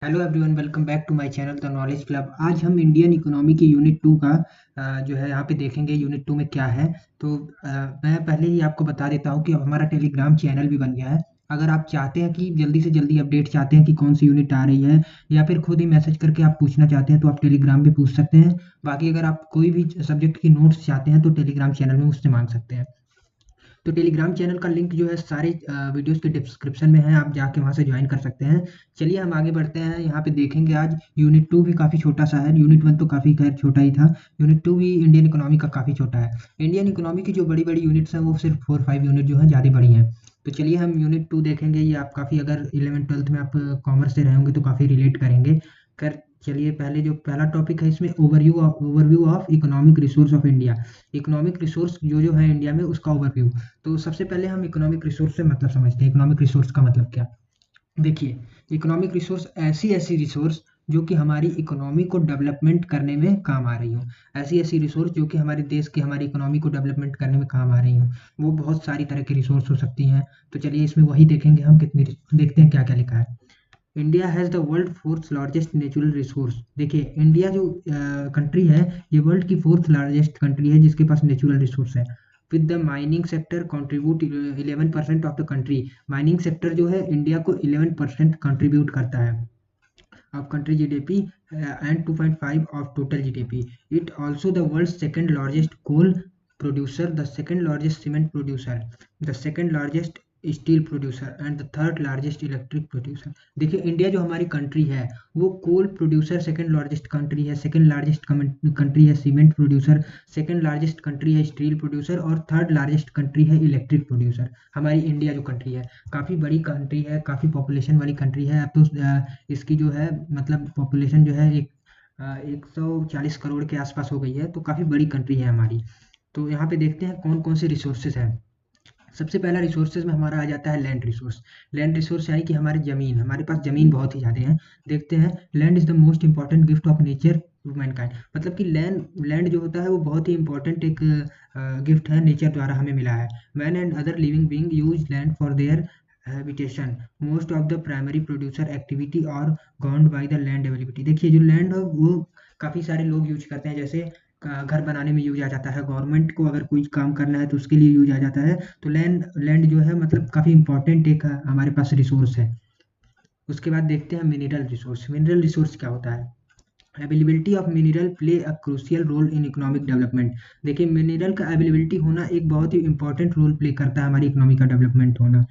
Hello everyone, welcome back to my channel the knowledge club. आज हम Indian economy की unit 2 का जो है यहाँ पे देखेंगे यूनिट 2 में क्या है। तो मैं पहले ही आपको बता देता हूँ कि अब हमारा टेलीग्राम चैनल भी बन गया है। अगर आप चाहते हैं कि जल्दी से जल्दी अपडेट चाहते हैं कि कौन सी यूनिट आ रही है, या फिर खुद ही मैसेज करके आप पूछना चाहते हैं, तो आप टेलीग्राम पे पूछ सकते हैं। बाकी अगर आप कोई भी सब्जेक्ट की नोट्स चाहते हैं तो टेलीग्राम चैनल में मुझसे मांग सकते हैं। तो टेलीग्राम चैनल का लिंक जो है सारे वीडियोस के डिस्क्रिप्शन में है, आप जाके वहाँ से ज्वाइन कर सकते हैं। चलिए हम आगे बढ़ते हैं। यहाँ पे देखेंगे आज यूनिट 2 भी काफ़ी छोटा सा है। यूनिट 1 तो काफ़ी खैर छोटा ही था, यूनिट 2 भी इंडियन इकोनॉमी का काफ़ी छोटा है। इंडियन इकोनॉमी की जो बड़ी बड़ी यूनिट्स हैं वो सिर्फ 4-5 यूनिट जो हैं ज़्यादा बड़ी हैं। तो चलिए हम यूनिट 2 देखेंगे। ये आप काफ़ी, अगर 11th 12th में आप कॉमर्स से रहे होंगे तो काफ़ी रिलेट करेंगे। कर चलिए पहले जो पहला टॉपिक है इसमें overview of economic resource of India. Economic resource जो है इंडिया में, उसका ओवरव्यू। तो सबसे पहले हम इकोनॉमिक रिसोर्स से मतलब समझते हैं। इकोनॉमिक रिसोर्स का मतलब क्या? देखिए, इकोनॉमिक रिसोर्स ऐसी ऐसी रिसोर्स जो कि हमारी इकोनॉमी को डेवलपमेंट करने में काम आ रही हो। ऐसी ऐसी रिसोर्स जो कि हमारे देश की, हमारी इकोनॉमी को डेवलपमेंट करने में काम आ रही हो। वो बहुत सारी तरह की रिसोर्स हो सकती हैं। तो चलिए इसमें वही देखेंगे हम कितनी, देखते हैं क्या क्या लिखा है। India has the world fourth largest natural resource. देखिए, इंडिया जो कंट्री है, ये वर्ल्ड की फोर्थ लार्जेस्ट कंट्री है जिसके पास नेचुरल रिसोर्स है। With the mining sector contribute 11% of the country. Mining sector जो है इंडिया को 11% कंट्रीब्यूट करता है of country GDP, and 2.5 of total GDP. It also the world's second largest coal producer, the second largest cement producer, the second largest steel producer and the third largest electric producer. देखिए, India जो हमारी country है वो कोल producer second largest country है, second largest country है cement producer, second largest country है steel producer, और third largest country है इलेक्ट्रिक प्रोड्यूसर। हमारी इंडिया जो कंट्री है काफ़ी बड़ी कंट्री है, काफ़ी पॉपुलेशन वाली कंट्री है। अब तो इसकी जो है मतलब पॉपुलेशन जो है 140 करोड़ के आसपास हो गई है। तो काफ़ी बड़ी कंट्री है हमारी। तो यहाँ पे देखते हैं कौन कौन से रिसोर्सेज हैं। सबसे पहला रिसोर्सेज में हमारा आ जाता है लैंड रिसोर्स। लैंड रिसोर्स यानी कि हमारी ज़मीन, हमारे पास ज़मीन बहुत ही ज़्यादा है। देखते हैं, land is the most important gift of nature to mankind. मतलब कि लैंड लैंड जो होता है वो बहुत ही इंपॉर्टेंट एक गिफ्ट है, नेचर द्वारा हमें मिला है। Man and other living being use land for their habitation. Most of the primary producer activity are governed by the land availability. देखिए, जो लैंड है वो काफ़ी सारे लोग यूज करते हैं। जैसे घर बनाने में यूज आ जाता है, गवर्नमेंट को अगर कोई काम करना है तो उसके लिए यूज आ जाता है। तो लैंड लैंड जो है मतलब काफ़ी इंपॉर्टेंट एक हमारे पास रिसोर्स है। उसके बाद देखते हैं मिनरल रिसोर्स। मिनरल रिसोर्स क्या होता है? Availability of mineral play a crucial role in economic development. देखिए, मिनरल का अवेलेबिलिटी होना एक बहुत ही इंपॉर्टेंट रोल प्ले करता है हमारी इकोनॉमी का डेवलपमेंट होना।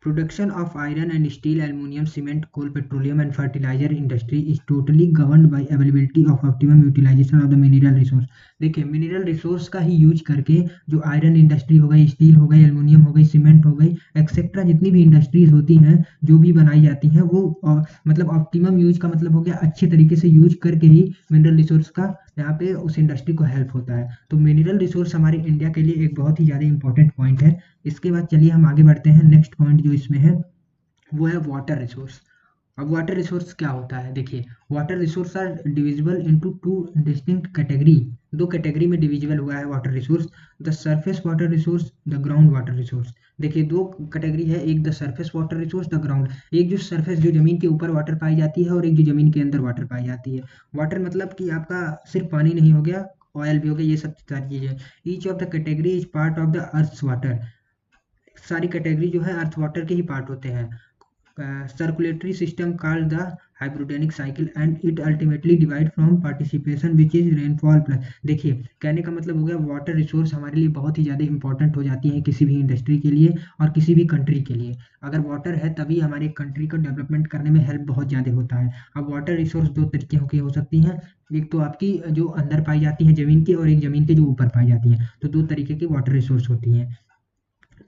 Production of iron and steel, aluminum, cement, coal, petroleum and fertilizer industry is totally governed by availability of optimum utilization of the mineral resource। देखिए, मिनरल रिसोर्स का ही use करके जो iron industry हो गई, steel हो गई, aluminium हो गई, सीमेंट हो गई, एक्सेट्रा जितनी भी इंडस्ट्रीज होती हैं जो भी बनाई जाती हैं वो मतलब ऑप्टिमम यूज का मतलब हो गया अच्छे तरीके से यूज करके ही मिनरल रिसोर्स का यहाँ पे उस इंडस्ट्री को हेल्प होता है। तो मिनरल रिसोर्स हमारे इंडिया के लिए एक बहुत ही ज़्यादा इंपॉर्टेंट पॉइंट है। इसके बाद चलिए हम आगे बढ़ते हैं। नेक्स्ट पॉइंट जो इसमें है वो है वाटर रिसोर्स। अब वाटर रिसोर्स क्या होता है? देखिए, water resource are divisible into two distinct category. दो कैटेगरी में डिविजिबल हुआ है water resource. The surface water resource, the ground water resource. देखिए, दो कैटेगरी है, एक the surface water resource, the ground. एक जो सरफेस, जो जमीन के ऊपर वाटर पाई जाती है, और एक जो जमीन के अंदर वाटर पाई जाती है। वाटर मतलब कि आपका सिर्फ पानी नहीं हो गया, ऑयल भी हो गया, ये सब सारी चीजें। Each of the category is part of the earth water. सारी कैटेगरी जो है अर्थ वाटर के ही पार्ट होते हैं। Circulatory system called the hydrologic cycle and it ultimately divide from participation which is rainfall plus. देखिए, कहने का मतलब हो गया वाटर रिसोर्स हमारे लिए बहुत ही ज़्यादा इंपॉर्टेंट हो जाती है किसी भी इंडस्ट्री के लिए और किसी भी कंट्री के लिए। अगर वाटर है तभी हमारी कंट्री को डेवलपमेंट करने में हेल्प बहुत ज़्यादा होता है। अब वाटर रिसोर्स दो तरीके की हो सकती हैं। एक तो आपकी जो अंदर पाई जाती है ज़मीन की, और एक ज़मीन के जो ऊपर पाई जाती हैं। तो दो तरीके की वाटर रिसोर्स होती हैं।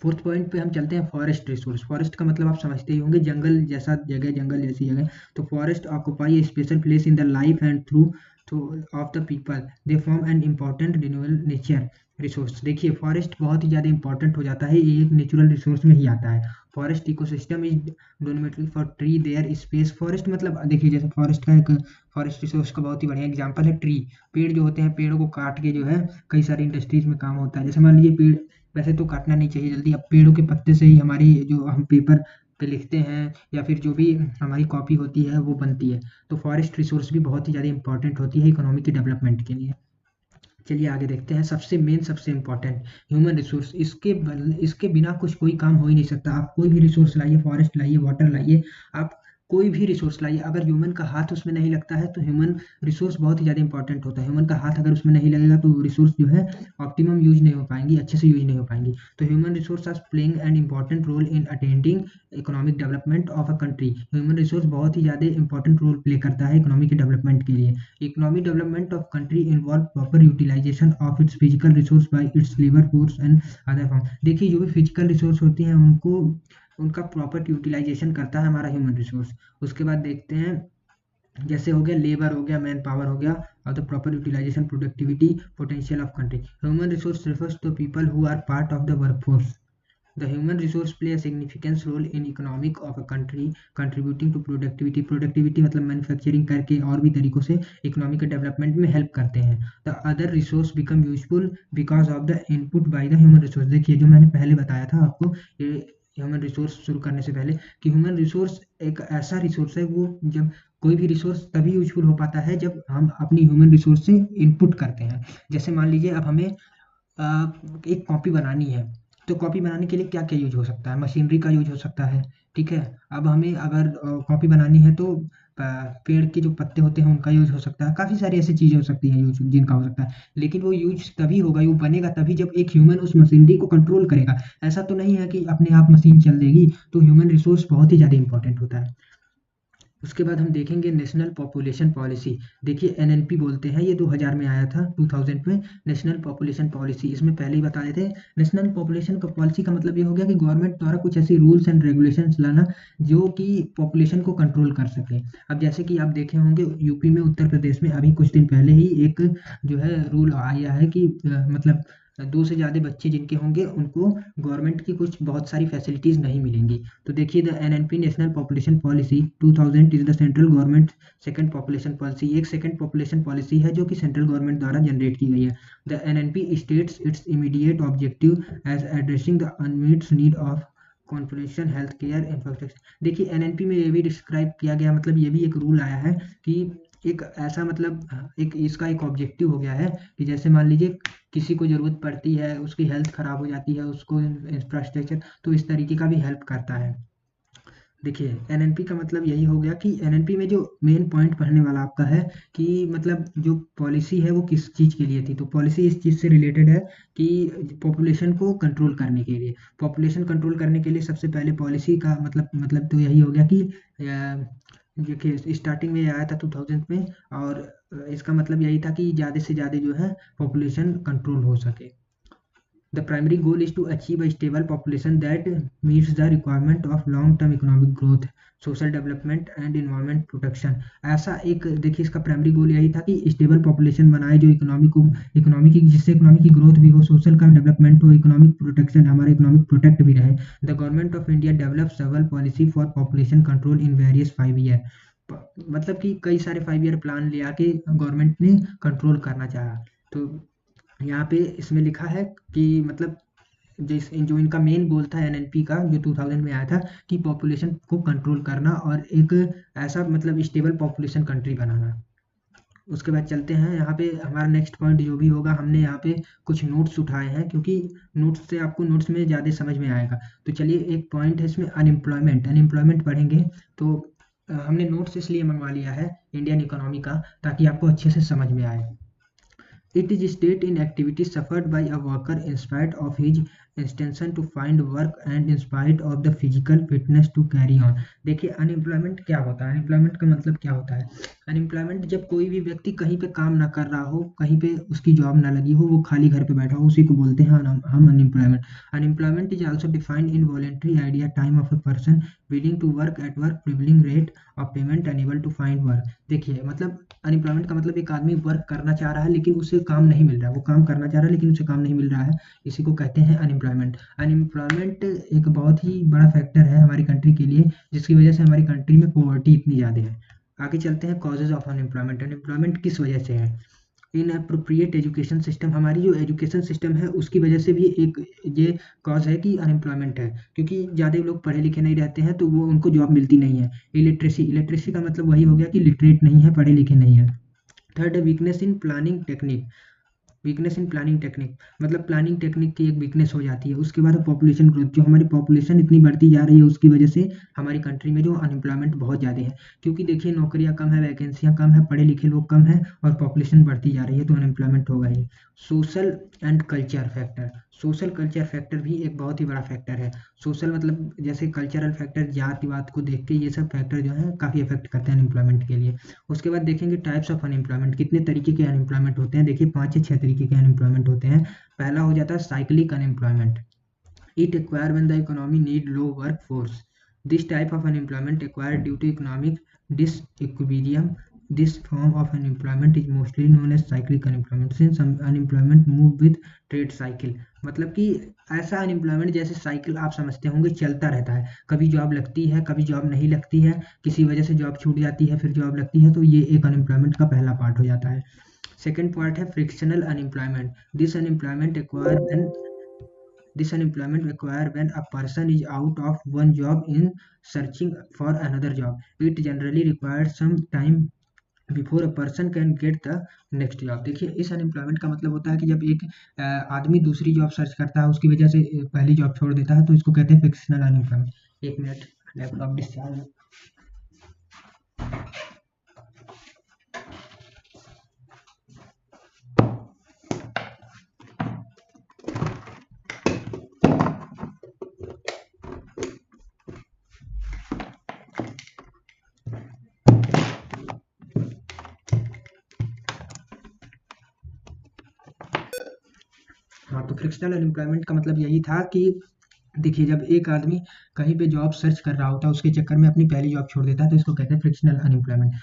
फोर्थ पॉइंट पे हम चलते हैं, फॉरेस्ट रिसोर्स। फॉरेस्ट का मतलब आप समझते ही होंगे, जंगल जैसा जगह, जंगल जैसी जगह। तो forest occupy special place in the life and through of the people. They form an important renewable nature resource. देखिए, फॉरेस्ट बहुत ही ज़्यादा इंपॉर्टेंट हो जाता है, ये एक नेचुरल रिसोर्स में ही आता है। Forest ecosystem is dominatory for tree their space. Forest मतलब देखिए, जैसे फॉरेस्ट का एक, फॉरेस्ट रिसोर्स का बहुत ही बढ़िया एग्जांपल है ट्री। पेड़ जो होते हैं, पेड़ों को काट के जो है कई सारी इंडस्ट्रीज में काम होता है। जैसे मान लीजिए पेड़, वैसे तो काटना नहीं चाहिए जल्दी। अब पेड़ों के पत्ते से ही हमारी जो हम पेपर पे लिखते हैं या फिर जो भी हमारी कॉपी होती है वो बनती है। तो फॉरेस्ट रिसोर्स भी बहुत ही ज़्यादा इंपॉर्टेंट होती है इकोनॉमी के डेवलपमेंट के लिए। चलिए आगे देखते हैं। सबसे इम्पोर्टेंट ह्यूमन रिसोर्स, इसके बिना कुछ कोई काम हो ही नहीं सकता। आप कोई भी रिसोर्स लाइए, फॉरेस्ट लाइए, वाटर लाइए, आप कोई भी रिसोर्स लाइए, अगर ह्यूमन का हाथ उसमें नहीं लगता है तो ह्यूमन रिसोर्स बहुत ही ज़्यादा इंपॉर्टेंट होता है। ह्यूमन का हाथ अगर उसमें नहीं लगेगा तो रिसोर्स जो है ऑप्टिमम यूज नहीं हो पाएंगी, अच्छे से यूज नहीं हो पाएंगी। तो human resource are playing an important role in attending economic development of a country. Human resource बहुत ही ज़्यादा इंपॉर्टेंट रोल प्ले करता है इकोनॉमी के डेवलपमेंट के लिए। Economic development of country involve proper utilization of its physical resource by its labor force and other form। देखिए जो भी फिजिकल रिसोर्स होती हैं उनको उनका प्रॉपर यूटिलाइजेशन करता है हमारा ह्यूमन रिसोर्स। उसके बाद देखते हैं, जैसे हो गया लेबर, हो गया मैन पावर, हो गया और the proper utilisation productivity potential of country. Human resource refers to people who are part of the workforce। The human resource play a significant role in economic of a country, contributing to productivity। productivity मतलब manufacturing करके और भी तरीकों से economic development में help करते हैं। The other resource become useful because of the input by the human resource. देखिए जो मैंने पहले बताया था आपको ये ह्यूमन रिसोर्स शुरू करने से पहले कि ह्यूमन रिसोर्स एक ऐसा रिसोर्स है, वो जब कोई भी रिसोर्स तभी यूजफुल हो पाता है जब हम अपनी ह्यूमन रिसोर्स से इनपुट करते हैं। जैसे मान लीजिए अब हमें एक कॉपी बनानी है, तो कॉपी बनाने के लिए क्या क्या यूज हो सकता है? मशीनरी का यूज हो सकता है, ठीक है। अब हमें अगर कॉपी बनानी है तो पेड़ के जो पत्ते होते हैं उनका यूज हो सकता है, काफ़ी सारी ऐसी चीज़ें हो सकती हैं यूज जिनका हो सकता है। लेकिन वो यूज तभी होगा, वो बनेगा तभी जब एक ह्यूमन उस मशीनरी को कंट्रोल करेगा। ऐसा तो नहीं है कि अपने आप मशीन चल देगी। तो ह्यूमन रिसोर्स बहुत ही ज़्यादा इंपॉर्टेंट होता है। उसके बाद हम देखेंगे नेशनल पॉपुलेशन पॉलिसी। देखिए एनएनपी बोलते हैं, ये 2000 में आया था, 2000 में नेशनल पॉपुलेशन पॉलिसी। इसमें पहले ही बता रहे थे, नेशनल पॉपुलेशन का पॉलिसी का मतलब ये हो गया कि गवर्नमेंट द्वारा कुछ ऐसी रूल्स एंड रेगुलेशंस लाना जो कि पॉपुलेशन को कंट्रोल कर सके। अब जैसे कि आप देखे होंगे यूपी में, उत्तर प्रदेश में अभी कुछ दिन पहले ही एक जो है रूल आया है कि मतलब 2 से ज़्यादा बच्चे जिनके होंगे उनको गवर्नमेंट की कुछ बहुत सारी फैसिलिटीज़ नहीं मिलेंगी। तो देखिए the NNP national population policy 2000 is the central government second population policy. एक सेकंड पॉपुलेशन पॉलिसी है जो कि सेंट्रल गवर्नमेंट द्वारा जनरेट की गई है। The NNP states its immediate objective as addressing the unmet need of confidential health care infrastructure. देखिए NNP में ये भी डिस्क्राइब किया गया, मतलब ये भी एक रूल आया है कि एक ऐसा मतलब एक इसका एक ऑब्जेक्टिव हो गया है कि जैसे मान लीजिए किसी को ज़रूरत पड़ती है, उसकी हेल्थ ख़राब हो जाती है, उसको इंफ्रास्ट्रक्चर, तो इस तरीके का भी हेल्प करता है। देखिए एनएनपी का मतलब यही हो गया कि एनएनपी में जो मेन पॉइंट पढ़ने वाला आपका है कि मतलब जो पॉलिसी है वो किस चीज़ के लिए थी। तो पॉलिसी इस चीज़ से रिलेटेड है कि पॉपुलेशन को कंट्रोल करने के लिए। पॉपुलेशन कंट्रोल करने के लिए सबसे पहले पॉलिसी का मतलब तो यही हो गया कि देखिए स्टार्टिंग में आया था 2000 में, और इसका मतलब यही था कि ज़्यादा से ज़्यादा जो है पॉपुलेशन कंट्रोल हो सके। The primary goal is to achieve a stable population that meets the requirement of long-term economic growth, social development and environment protection। ऐसा एक देखिए इसका प्राइमरी गोल यही था कि स्टेबल पॉपुलेशन बनाए जो इकोनॉमी की जिससे इकोनॉमी की ग्रोथ भी हो, सोशल का डेवलपमेंट हो, इकोनॉमिक प्रोटेक्शन, हमारा इकोनॉमिक प्रोटेक्ट भी रहे। The government of India develop several policy for population control in various 5 year. मतलब कि कई सारे 5 ईयर प्लान ले आके गवर्नमेंट ने कंट्रोल करना चाहा। तो यहाँ पे इसमें लिखा है कि मतलब जो इनका मेन गोल था एनएनपी का जो 2000 में आया था कि पॉपुलेशन को कंट्रोल करना और एक ऐसा मतलब स्टेबल पॉपुलेशन कंट्री बनाना। उसके बाद चलते हैं यहाँ पे, हमारा नेक्स्ट पॉइंट जो भी होगा, हमने यहाँ पे कुछ नोट्स उठाए हैं क्योंकि नोट्स से आपको नोट्स में ज़्यादा समझ में आएगा। तो चलिए एक पॉइंट है इसमें अनएम्प्लॉयमेंट पढ़ेंगे। तो हमने नोट्स इसलिए मंगवा लिया है इंडियन इकोनॉमी का ताकि आपको अच्छे से समझ में आए। It is state inactivity suffered by a worker in spite of his intention to find work and in spite of the physical fitness to carry on। देखिए अनएम्प्लॉयमेंट क्या होता है? अनएम्प्लॉयमेंट का मतलब क्या होता है? अनएम्प्लॉयमेंट जब कोई भी व्यक्ति कहीं पे काम ना कर रहा हो, कहीं पे उसकी जॉब ना लगी हो, वो खाली घर पे बैठा हो, उसी को बोलते हैं हम unemployment. Unemployment is also defined in voluntary idea time of a person willing to work at work prevailing rate of payment unable to find work. देखिए मतलब अनएम्प्लॉयमेंट का मतलब एक आदमी वर्क करना चाह रहा है लेकिन उसे काम नहीं मिल रहा है, वो काम करना चाह रहा है लेकिन उसे काम नहीं मिल रहा है, इसी को कहते हैं अनएम्प्लॉयमेंट। अनएम्प्लॉयमेंट एक बहुत ही बड़ा फैक्टर है हमारी कंट्री के लिए, जिसकी वजह से हमारी कंट्री में पॉवर्टी इतनी ज़्यादा है। आगे चलते हैं, कॉजेज ऑफ अनएम्प्लॉयमेंट। अनएम्प्लॉयमेंट किस वजह से है? इन अप्रोप्रिएट एजुकेशन सिस्टम, हमारी जो एजुकेशन सिस्टम है उसकी वजह से भी एक ये कॉज है कि अनएम्प्लॉयमेंट है, क्योंकि ज़्यादा लोग पढ़े लिखे नहीं रहते हैं तो वो उनको जॉब मिलती नहीं है। इलिटरेसी का मतलब वही हो गया कि लिटरेट नहीं है, पढ़े लिखे नहीं है। थर्ड है weakness in planning technique. Weakness in planning technique मतलब प्लानिंग टेक्निक की एक वीकनेस हो जाती है। उसके बाद पॉपुलेशन ग्रोथ, जो हमारी पॉपुलेशन इतनी बढ़ती जा रही है उसकी वजह से हमारी कंट्री में जो अनएम्प्लॉयमेंट बहुत ज़्यादा है, क्योंकि देखिए नौकरियां कम है, वैकेंसियां कम है, पढ़े लिखे लोग कम है और पॉपुलेशन बढ़ती जा रही है, तो अनएम्प्लॉयमेंट होगा ही। Social and culture factor, social culture factor भी एक बहुत ही बड़ा फैक्टर है। सोशल मतलब जैसे कल्चरल फैक्टर, जातिवाद को देख के ये सब फैक्टर जो है काफ़ी इफेक्ट करते हैं अनएम्प्लॉयमेंट के लिए। उसके बाद देखेंगे टाइप्स ऑफ अनएम्प्लॉयमेंट, कितने तरीके के अनएम्प्लॉयमेंट होते हैं। देखिए 5 या 6 तरीके के अनएम्प्लॉयमेंट होते हैं। पहला हो जाता है cyclic unemployment. It acquire when the economy need low work force. This type of unemployment acquire due to economic disequilibrium. This form of unemployment is mostly known as cyclic unemployment since unemployment move with trade cycle। मतलब कि ऐसा unemployment जैसे cycle आप समझते होंगे चलता रहता है, कभी जॉब लगती है कभी जॉब नहीं लगती है, किसी वजह से जॉब छूट जाती है फिर जॉब लगती है, तो ये एक अनएम्प्लॉयमेंट का पहला पार्ट हो जाता है। सेकेंड पार्ट है frictional unemployment. This unemployment acquire when This unemployment occurs when a person is out of one job in searching for another job. It generally requires some time before a person can get the next job. देखिए इस unemployment का मतलब होता है कि जब एक आदमी दूसरी जॉब सर्च करता है उसकी वजह से पहली जॉब छोड़ देता है, तो इसको कहते हैं फिक्शनल अनएम्प्लॉयमेंट। एक मिनट, लैपटॉप डिस्चार्ज। हाँ, तो फ्रिक्शनल अनएम्प्लॉयमेंट का मतलब यही था कि देखिए जब एक आदमी कहीं पे जॉब सर्च कर रहा होता है उसके चक्कर में अपनी पहली जॉब छोड़ देता है, तो इसको कहते हैं फ्रिक्शनल अनएम्प्लॉयमेंट।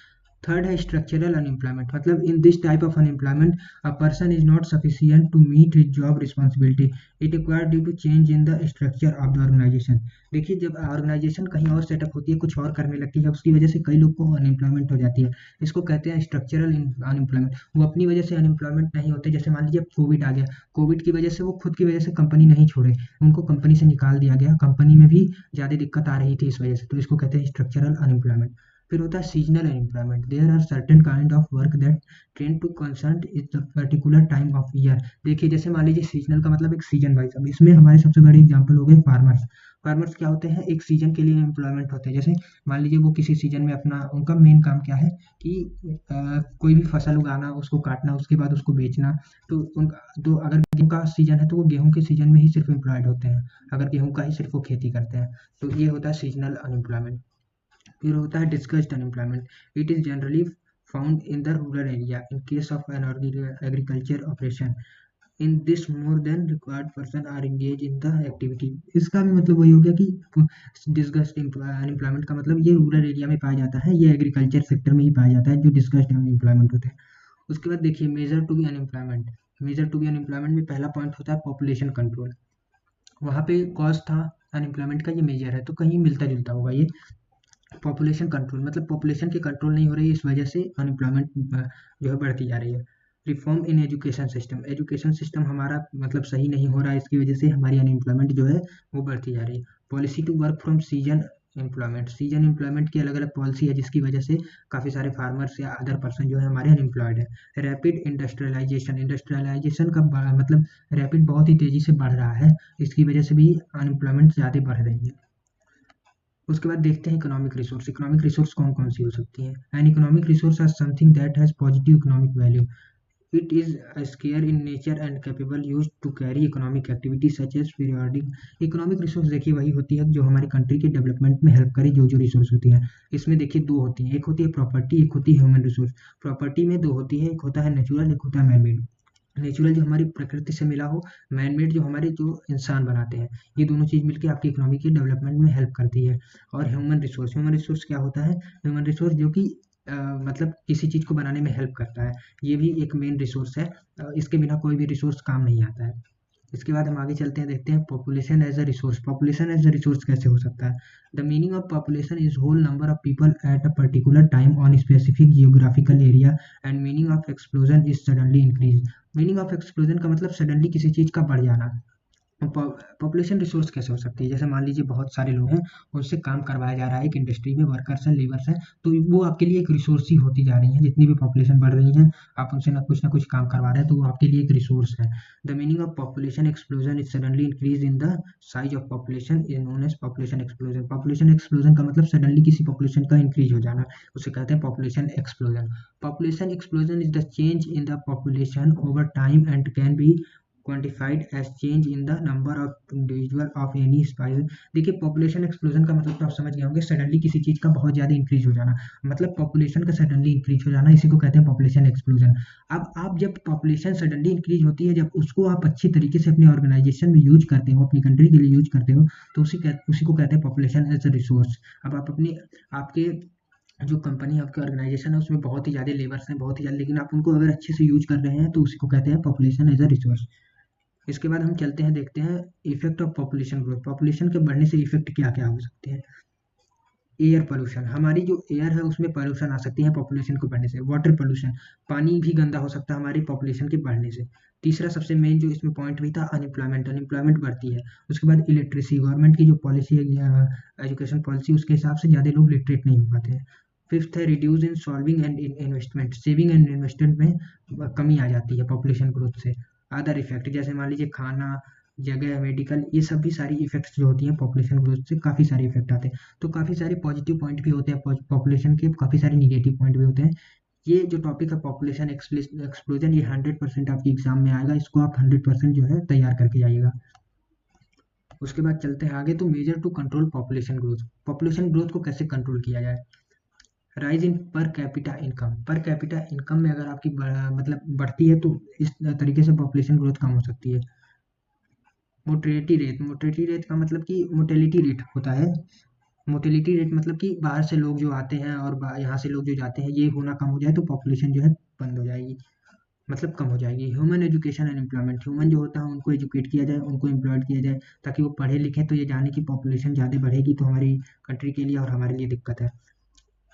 थर्ड है स्ट्रक्चरल अनएम्प्लॉयमेंट। मतलब in this type of unemployment a person is not sufficient to meet his job responsibility. It required due to change in the structure of the organisation. देखिए जब organisation कहीं और setup होती है, कुछ और करने लगती है, उसकी वजह से कई लोग को अनएम्प्लॉयमेंट हो जाती है। इसको कहते हैं स्ट्रक्चरल अनएम्प्लॉयमेंट। वो अपनी वजह से अनएम्प्लॉयमेंट नहीं होते, जैसे मान लीजिए कोविड आ गया, कोविड की वजह से वो खुद की वजह से कंपनी नहीं छोड़े, उनको कंपनी से निकाल दिया गया, कंपनी में भी ज़्यादा दिक्कत आ रही थी इस वजह से, तो इसको कहते हैं स्ट्रक्चरल अनएम्प्लॉयमेंट। फिर होता है seasonal employment. There are certain kind of work that trend to concern is particular time of year. देखिए जैसे मान लीजिए सीजनल का मतलब एक सीजन वाइज, अब इसमें हमारे सबसे बड़े एग्जांपल हो गए फार्मर्स। फार्मर्स क्या होते हैं, एक सीजन के लिए एम्प्लॉयमेंट होते हैं। जैसे मान लीजिए वो किसी सीजन में अपना, उनका मेन काम क्या है कि कोई भी फसल उगाना, उसको काटना, उसके बाद उसको बेचना। तो उनका, तो अगर गेहूँ का सीजन है तो वो गेहूँ के सीजन में ही सिर्फ एम्प्लॉयड होते हैं, अगर गेहूँ का ही सिर्फ वो खेती करते हैं, तो ये होता है सीजनल अनएम्प्लॉयमेंट। फिर होता है disguised unemployment. It is generally found in the rural area in case of an agriculture operation. In this more than required person are engage in the activity. इसका भी मतलब वही हो गया कि डिस्कस्ड अनएम्प्लॉयमेंट का मतलब ये रूरल एरिया में पाया जाता है, ये एग्रीकल्चर सेक्टर में ही पाया जाता है जो डिस्कस्ड अनएम्प्लॉयमेंट होते हैं। उसके बाद देखिए major to be unemployment. Major to be unemployment में पहला पॉइंट होता है पॉपुलेशन कंट्रोल। वहाँ पे कॉज था अनएम्प्लॉयमेंट का, ये मेजर है तो कहीं मिलता जुलता होगा ये। पॉपुलेशन कंट्रोल मतलब पॉपुलेशन की कंट्रोल नहीं हो रही है, इस वजह से अनएम्प्लॉयमेंट जो है बढ़ती जा रही है। Reform in education system, education system हमारा मतलब सही नहीं हो रहा है, इसकी वजह से हमारी अनएम्प्लॉयमेंट जो है वो बढ़ती जा रही है। Policy to work from season employment. Season employment की अलग अलग पॉलिसी है जिसकी वजह से काफ़ी सारे फार्मर्स या अदर पर्सन जो है हमारे अनएम्प्लॉयड है। रैपिड इंडस्ट्रियलाइजेशन, इंडस्ट्रियलाइजेशन का मतलब रैपिड बहुत ही तेज़ी से बढ़ रहा है, इसकी वजह से भी अनएम्प्लॉयमेंट ज़्यादा बढ़ रही है। उसके बाद देखते हैं इकोनॉमिक रिसोर्स। इकोनॉमिक रिसोर्स कौन कौन सी हो सकती हैं। An economic resource are something that has positive economic value. It is scarce in nature and capable use to carry economic activity such as periodic. Economic resource देखिए वही होती है जो हमारी कंट्री के डेवलपमेंट में हेल्प करे, जो जो रिसोर्स होती हैं। इसमें देखिए दो होती हैं, एक होती है प्रॉपर्टी, एक होती है ह्यूमन रिसोर्स। प्रॉपर्टी में दो होती है, एक होता है नेचुरल, एक होता है मैन मेड। नेचुरल जो हमारी प्रकृति से मिला हो, मैन मेड जो हमारे जो इंसान बनाते हैं, ये दोनों चीज़ मिलकर आपकी इकोनॉमी के डेवलपमेंट में हेल्प करती है। और ह्यूमन रिसोर्स, ह्यूमन रिसोर्स क्या होता है, ह्यूमन रिसोर्स जो कि मतलब किसी चीज़ को बनाने में हेल्प करता है, ये भी एक मेन रिसोर्स है। इसके बिना कोई भी रिसोर्स काम नहीं आता है। इसके बाद हम आगे चलते हैं, देखते हैं population as a resource. Population as a resource कैसे हो सकता है? The meaning of population is whole number of people at a particular time on specific geographical area, and meaning of explosion is suddenly increase. Meaning of explosion का मतलब suddenly किसी चीज का बढ़ जाना। पॉपुलेशन रिसोर्स कैसे हो सकती है? जैसे मान लीजिए बहुत सारे लोग हैं, उनसे काम करवाया जा रहा है, एक इंडस्ट्री में वर्कर्स हैं, लेबर्स हैं, तो वो आपके लिए एक रिसोर्स ही होती जा रही हैं। जितनी भी पॉपुलेशन बढ़ रही है, आप उनसे ना कुछ काम करवा रहे हैं, तो वो आपके लिए एक रिसोर्स है। The meaning of population explosion is suddenly increase in the size of population is known as population explosion. Population explosion का मतलब सडनली किसी पॉपुलेशन का इंक्रीज हो जाना, उसे कहते हैं population explosion. Population explosion is the change in the population over time and can be quantified as change in the number of individual of any species. देखिए, पॉपुलेशन एक्सप्लोजन का मतलब तो आप समझ गए होंगे, सडनली किसी चीज का बहुत ज्यादा इंक्रीज हो जाना, मतलब पॉपुलेशन का सडनली इंक्रीज हो जाना, इसी को कहते हैं पॉपुलेशन एक्सप्लोजन। अब आप जब पॉपुलेशन सडनली इंक्रीज होती है, जब उसको आप अच्छी तरीके से अपनी ऑर्गेनाइजेशन में यूज करते हो, अपनी कंट्री के लिए यूज करते हो, तो उसी को कहते हैं पॉपुलेशन एज अ रिसोर्स। अब आप अपनी आपके जो कंपनी आपकी ऑर्गेनाइजेशन है, उसमें बहुत ही ज़्यादा लेबर्स हैं, बहुत ही ज़्यादा, लेकिन आप उनको अगर अच्छे से यूज कर रहे हैं, तो उसी को कहते हैं पॉपुलेशन एज अ रिसोर्स। इसके बाद हम चलते हैं, देखते हैं effect of population growth. Population के बढ़ने से इफेक्ट क्या क्या हो सकते हैं? एयर पोल्यूशन, हमारी जो एयर है उसमें पोल्यूशन आ सकती है पॉपुलेशन को बढ़ने से। वाटर पोल्यूशन, पानी भी गंदा हो सकता है हमारी पॉपुलेशन के बढ़ने से। तीसरा सबसे मेन जो इसमें पॉइंट भी था, अनएम्प्लॉयमेंट, अनएम्प्लॉयमेंट बढ़ती है। उसके बाद इलेक्ट्रिसिटी, गवर्नमेंट की जो पॉलिसी है, एजुकेशन पॉलिसी, उसके हिसाब से ज़्यादा लोग लिटरेट नहीं हो पाते हैं। फिफ्थ है reduce in solving and investment, saving and investment में कमी आ जाती है पॉपुलेशन ग्रोथ से। अदर इफेक्ट, जैसे मान लीजिए खाना, जगह, मेडिकल, ये सब भी सारी इफेक्ट्स जो होती हैं पॉपुलेशन ग्रोथ से, काफ़ी सारे इफेक्ट आते हैं। तो काफ़ी सारे पॉजिटिव पॉइंट भी होते हैं पॉपुलेशन के, काफ़ी सारे निगेटिव पॉइंट भी होते हैं। ये जो टॉपिक है पॉपुलेशन एक्सप्लोजन, ये 100% आपके एग्जाम में आएगा, इसको आप 100% जो है तैयार करके जाइएगा। उसके बाद चलते हैं आगे, तो major to control population growth. Population growth को कैसे कंट्रोल किया जाए? Rise in per capita income. Per capita income में अगर आपकी मतलब बढ़ती है, तो इस तरीके से पॉपुलेशन ग्रोथ कम हो सकती है। मोटेलिटी रेट, मोटेलिटी रेट का मतलब कि मोटेलिटी रेट होता है। मोटेलिटी रेट मतलब कि बाहर से लोग जो आते हैं और यहाँ से लोग जो जाते हैं, ये होना कम हो जाए, तो पॉपुलेशन जो है बंद हो जाएगी, मतलब कम हो जाएगी। Human education and employment, human जो होता है उनको एजुकेट किया जाए, उनको एम्प्लॉयड किया जाए, ताकि वो पढ़े लिखें, तो ये जाने की पॉपुलेशन ज़्यादा बढ़ेगी, तो हमारी कंट्री के लिए और हमारे लिए दिक्कत है।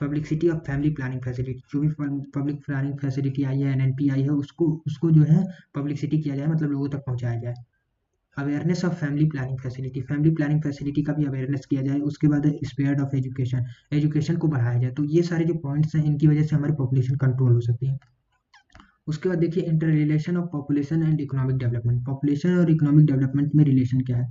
Publicity of family planning facility, जो भी पब्लिक प्लानिंग फैसिलिटी आई है, एनएनपी आई है, उसको उसको जो है पब्लिसिटी किया जाए, मतलब लोगों तक पहुँचाया जाए। Awareness of family planning facility, family planning facility का भी अवेयरनेस किया जाए। उसके बाद स्पेयर्ड ऑफ एजुकेशन, एजुकेशन को बढ़ाया जाए। तो ये सारे जो पॉइंट्स हैं, इनकी वजह से हमारी पॉपुलेशन कंट्रोल हो सकती है। उसके बाद देखिए interrelation of population and economic development. Population और इकोनॉमिक डेवलपमेंट में रिलेशन क्या है?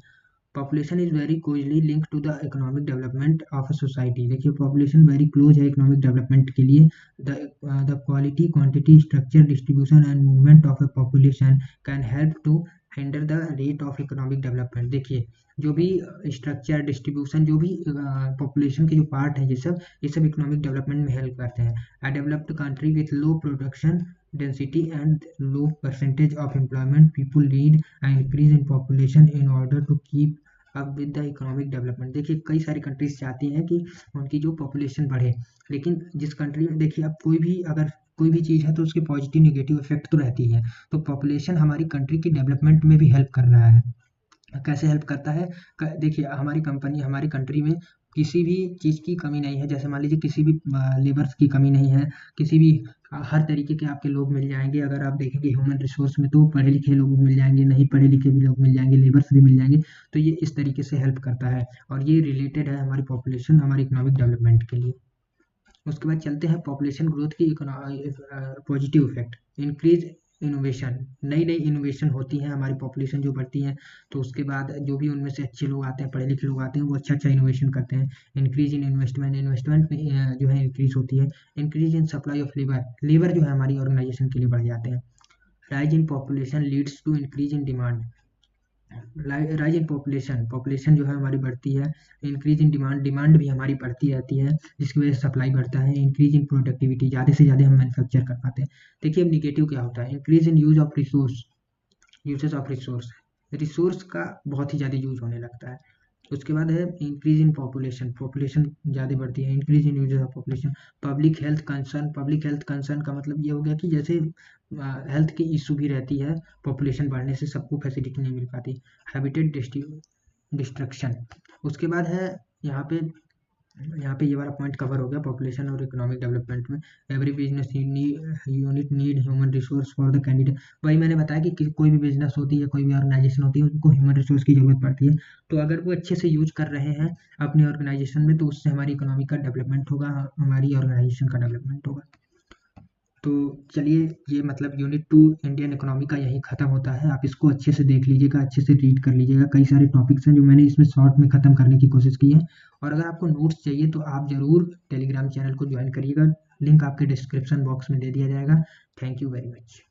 Population is very closely link to the economic development of a society. देखिए, पॉपुलेशन वेरी क्लोज है इकोनॉमिक डेवलपमेंट के लिए। The quality, quantity, structure, distribution and movement of a population can help to hinder the rate of economic development. देखिए, जो भी structure, distribution, जो भी population के जो पार्ट है, ये सब इकोनॉमिक डेवलपमेंट में हेल्प करते हैं। A developed country with low production density and low percentage of employment, people need an increase in population in order to keep up with the economic development। देखिए, कई सारी countries चाहती हैं कि उनकी जो पॉपुलेशन बढ़े, लेकिन जिस कंट्री में देखिए, अब कोई भी चीज़ है, तो उसके पॉजिटिव निगेटिव इफेक्ट तो रहती है। तो पॉपुलेशन हमारी कंट्री की डेवलपमेंट में भी हेल्प कर रहा है। कैसे हेल्प करता है? देखिए, हमारी कंट्री में किसी भी चीज़ की कमी नहीं है। जैसे मान लीजिए किसी भी लेबर्स की कमी नहीं है, किसी भी हर तरीके के आपके लोग मिल जाएंगे। अगर आप देखेंगे ह्यूमन रिसोर्स में, तो पढ़े लिखे लोग भी मिल जाएंगे, नहीं पढ़े लिखे भी लोग मिल जाएंगे, लेबर्स भी मिल जाएंगे। तो ये इस तरीके से हेल्प करता है, और ये रिलेटेड है हमारी पॉपुलेशन हमारी इकोनॉमिक डेवलपमेंट के लिए। उसके बाद चलते हैं पॉपुलेशन ग्रोथ की पॉजिटिव इफेक्ट। इंक्रीज इनोवेशन, नई नई इनोवेशन होती हैं हमारी पॉपुलेशन जो बढ़ती है, तो उसके बाद जो भी उनमें से अच्छे लोग आते हैं, पढ़े लिखे लोग आते हैं, वो अच्छा अच्छा इनोवेशन करते हैं। इंक्रीज इन इन्वेस्टमेंट, इन्वेस्टमेंट में जो है इंक्रीज होती है। Increase in supply of labour, labour जो है हमारी ऑर्गेनाइजेशन के लिए बढ़ जाते हैं। Rise in population leads to increase in demand, rise in population, population जो है हमारी बढ़ती है। इंक्रीज इन डिमांड, डिमांड भी हमारी बढ़ती रहती है, जिसकी वजह से सप्लाई बढ़ता है। इंक्रीज इन प्रोडक्टिविटी, ज़्यादा से ज़्यादा हम मैन्युफैक्चर कर पाते हैं। देखिए, अब निगेटिव क्या होता है? Increase in use of resource, uses of resource, resource का बहुत ही ज़्यादा यूज होने लगता है। उसके बाद है इंक्रीज इन पॉपुलेशन, पॉपुलेशन ज़्यादा बढ़ती है, increase in uses of population. Public health concern, public health concern का मतलब ये हो गया कि जैसे हेल्थ की इशू भी रहती है, पॉपुलेशन बढ़ने से सबको फैसिलिटी नहीं मिल पाती। Habitat destruction. उसके बाद है यहाँ पे ये वाला पॉइंट कवर हो गया पॉपुलेशन और इकोनॉमिक डेवलपमेंट में। Every business unit need human resource for the candidate. वही मैंने बताया कि कोई भी बिजनेस होती है, कोई भी ऑर्गेनाइजेशन होती है, उनको ह्यूमन रिसोर्स की जरूरत पड़ती है। तो अगर वो अच्छे से यूज कर रहे हैं अपने ऑर्गेनाइजेशन में, तो उससे हमारी इकोनॉमी का डेवलपमेंट होगा, हमारी ऑर्गेनाइजेशन का डेवलपमेंट होगा। तो चलिए, ये मतलब यूनिट 2 इंडियन इकोनॉमी का यही खत्म होता है। आप इसको अच्छे से देख लीजिएगा, अच्छे से रीड कर लीजिएगा। कई सारे टॉपिक्स हैं जो मैंने इसमें शॉर्ट में ख़त्म करने की कोशिश की है। और अगर आपको नोट्स चाहिए तो आप ज़रूर टेलीग्राम चैनल को ज्वाइन करिएगा, लिंक आपके डिस्क्रिप्शन बॉक्स में दे दिया जाएगा। Thank you very much.